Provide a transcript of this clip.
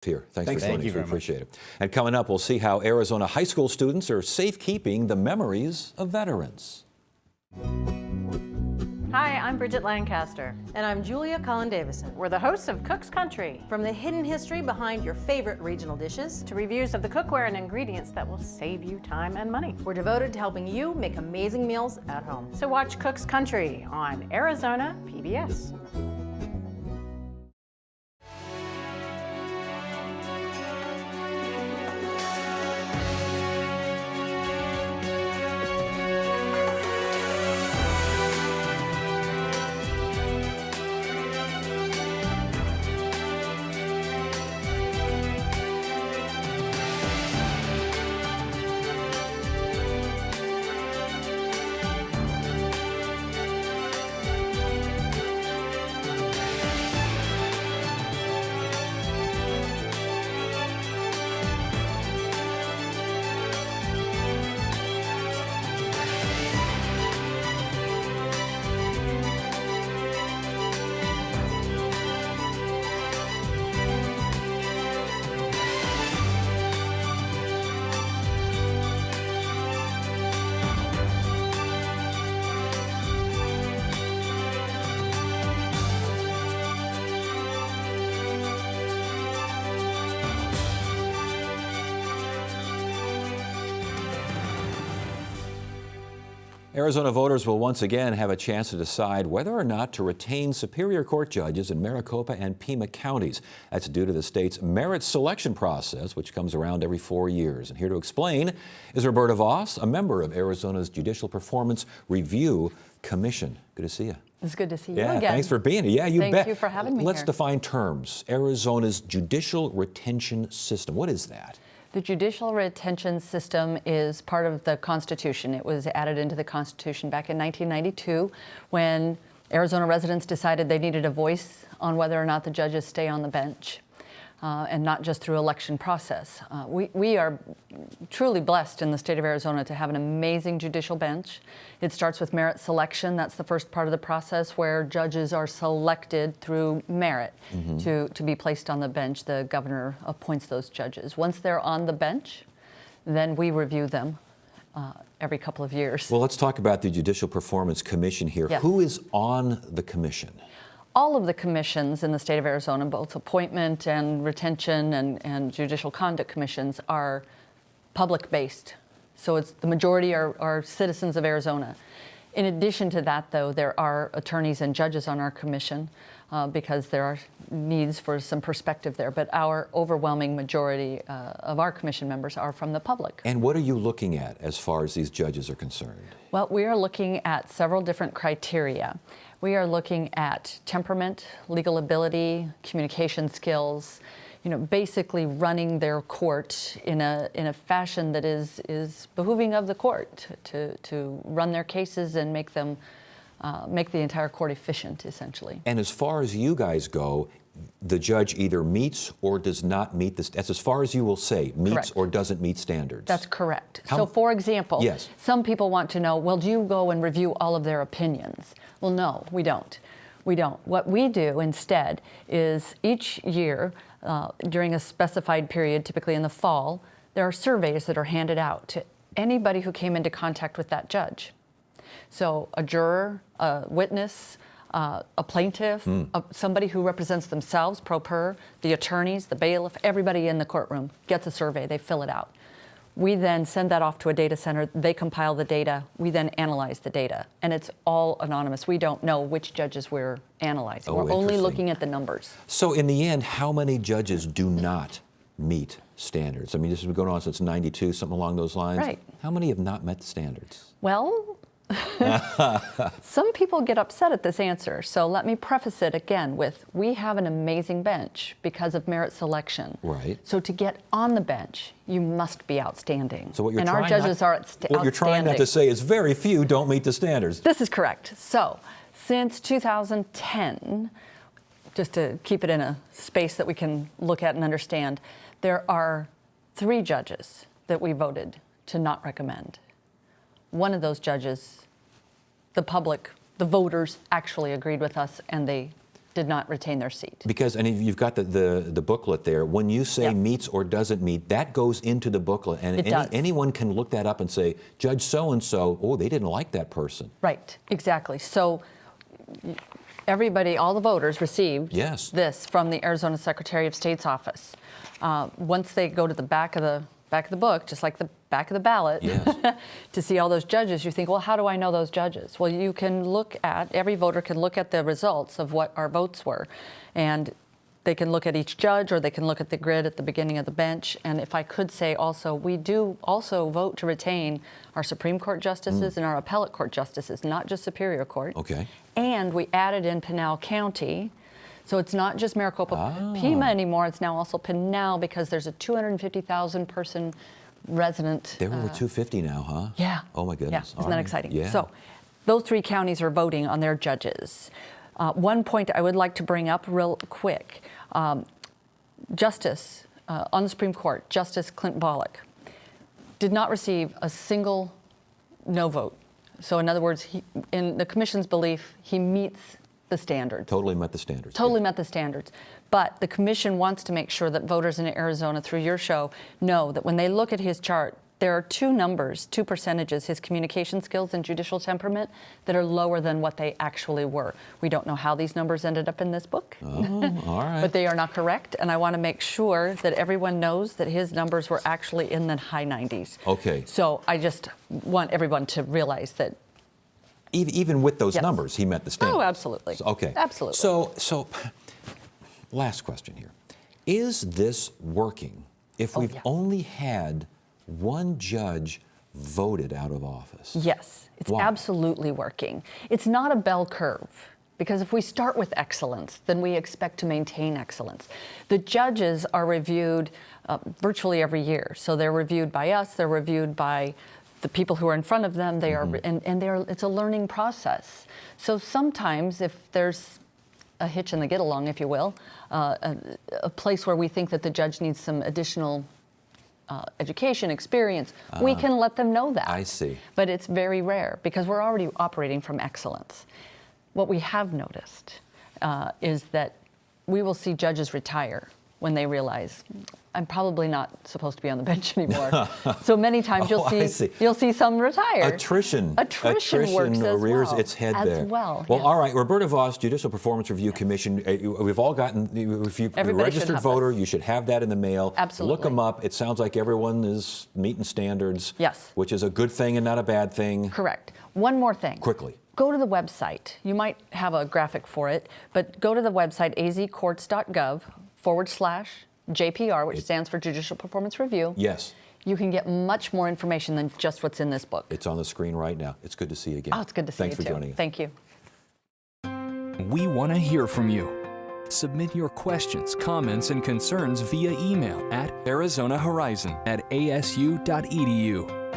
Here. Thanks for Thank joining you us. We very much. appreciate it. And coming up, we'll see how Arizona high school students are safekeeping the memories of veterans. Hi, I'm Bridget Lancaster. And I'm Julia Collin-Davison. We're the hosts of Cook's Country, From the hidden history behind your favorite regional dishes, to reviews of the cookware and ingredients that will save you time and money. we're devoted to helping you make amazing meals at home. So watch Cook's Country on Arizona PBS. Arizona voters will once again have a chance to decide whether or not to retain Superior Court judges in Maricopa and Pima counties. That's due to the state's merit selection process, which comes around every 4 years. And here to explain is Roberta Voss, a member of Arizona's Judicial Performance Review Commission. Good to see you. It's good to see you Yeah, again. thanks for being here. Yeah, you bet. Thank you for having me Let's here. define terms. Arizona's Judicial Retention System. What is that? The judicial retention system is part of the Constitution. It was added into the Constitution back in 1992 when Arizona residents decided they needed a voice on whether or not the judges stay on the bench. And not just through election process. We are truly blessed in the state of Arizona to have an amazing judicial bench. It starts with merit selection. That's the first part of the process where judges are selected through merit to be placed on the bench. The governor appoints those judges. Once they're on the bench, then we review them every couple of years. Well, let's talk about the Judicial Performance Commission here. Yes. Who is on the commission? All of the commissions in the state of Arizona, both appointment and retention and judicial conduct commissions, are public-based. So it's the majority are citizens of Arizona. In addition to that, though, there are attorneys and judges on our commission because there are needs for some perspective there. But our overwhelming majority of our commission members are from the public. And what are you looking at as far as these judges are concerned? Well, we are looking at several different criteria. We are looking at temperament, legal ability, communication skills, basically running their court in a fashion that is behooving of the court to run their cases and make the entire court efficient, essentially. And as far as you guys go, the judge either meets or does not meet this. That's as far as you will say, meets Correct. or doesn't meet standards. That's correct. How- So, for example, Yes. some people want to know, well, do you go and review all of their opinions? Well, no, we don't. We don't. What we do instead is each year, during a specified period, typically in the fall, there are surveys that are handed out to anybody who came into contact with that judge. So a juror, a witness, a plaintiff, somebody who represents themselves, pro per, the attorneys, the bailiff, everybody in the courtroom gets a survey. They fill it out. We then send that off to a data center. They compile the data. We then analyze the data. And it's all anonymous. We don't know which judges we're analyzing. Oh, We're only interesting. looking at the numbers. So in the end, how many judges do not meet standards? I mean, this has been going on since '92, something along those lines. Right. How many have not met the standards? Well, some people get upset at this answer. So let me preface it again with, we have an amazing bench because of merit selection. Right. So to get on the bench, you must be outstanding. So what you're and trying our judges not, are what outstanding. you're trying not to say is very few don't meet the standards. This is correct. So since 2010, just to keep it in a space that we can look at and understand, there are 3 judges that we voted to not recommend. One of those judges, the public, the voters actually agreed with us, and they did not retain their seat. Because, and you've got the booklet there. When you say Yes. meets or doesn't meet, that goes into the booklet. And It does. anyone can look that up and say, Judge so-and-so, oh, they didn't like that person. Right, exactly. So everybody, all the voters received Yes. this from the Arizona Secretary of State's office. Once they go to the back of the book, just like the back of the ballot, Yes. to see all those judges, you think, well, how do I know those judges? Well, you can look at, every voter can look at the results of what our votes were. And they can look at each judge, or they can look at the grid at the beginning of the bench. And if I could say also, we do also vote to retain our Supreme Court justices and our appellate court justices, not just Superior Court. Okay. And we added in Pinal County. So it's not just Maricopa Pima anymore, it's now also Pinal, because there's a 250,000 person resident. They're over 250 now, huh? Yeah. Oh my goodness. Yeah. Isn't that exciting? Yeah. So those 3 counties are voting on their judges. One point I would like to bring up real quick. Justice on the Supreme Court, Justice Clint Bollock, did not receive a single no vote. So in other words, in the commission's belief, he meets the standards. Totally met the standards. Totally met the standards. But the commission wants to make sure that voters in Arizona, through your show, know that when they look at his chart, there are 2 numbers, 2 percentages, his communication skills and judicial temperament, that are lower than what they actually were. We don't know how these numbers ended up in this book. Oh, all right. But they are not correct, and I want to make sure that everyone knows that his numbers were actually in the high 90s. Okay. So I just want everyone to realize that. Even with those Yes. numbers, he met the standards. Oh, absolutely. Okay. Absolutely. So, last question here. Is this working if we've yeah. only had one judge voted out of office? Yes, it's Why? absolutely working. It's not a bell curve, because if we start with excellence, then we expect to maintain excellence. The judges are reviewed virtually every year. So they're reviewed by us, they're reviewed by the people who are in front of them. They are, and it's a learning process. So sometimes if there's a hitch in the get along, if you will, a place where we think that the judge needs some additional education, experience, we can let them know that. I see. But it's very rare, because we're already operating from excellence. What we have noticed is that we will see judges retire when they realize, I'm probably not supposed to be on the bench anymore. So many times you'll see some retire. Attrition works as rears well. its head there. Well, yes. yes. All right, Roberta Voss, Judicial Performance Review Commission. We've all gotten, if you're a Everybody should registered have voter, this. you should have that in the mail. Absolutely. Look them up. It sounds like everyone is meeting standards. Yes. Which is a good thing and not a bad thing. Correct. One more thing. Quickly. Go to the website. You might have a graphic for it, but go to the website azcourts.gov/JPR, which stands for Judicial Performance Review. Yes. You can get much more information than just what's in this book. It's on the screen right now. It's good to see you again. Oh, it's good to see Thanks you for too. joining us. Thank you. We want to hear from you. Submit your questions, comments, and concerns via email at arizonahorizon@asu.edu.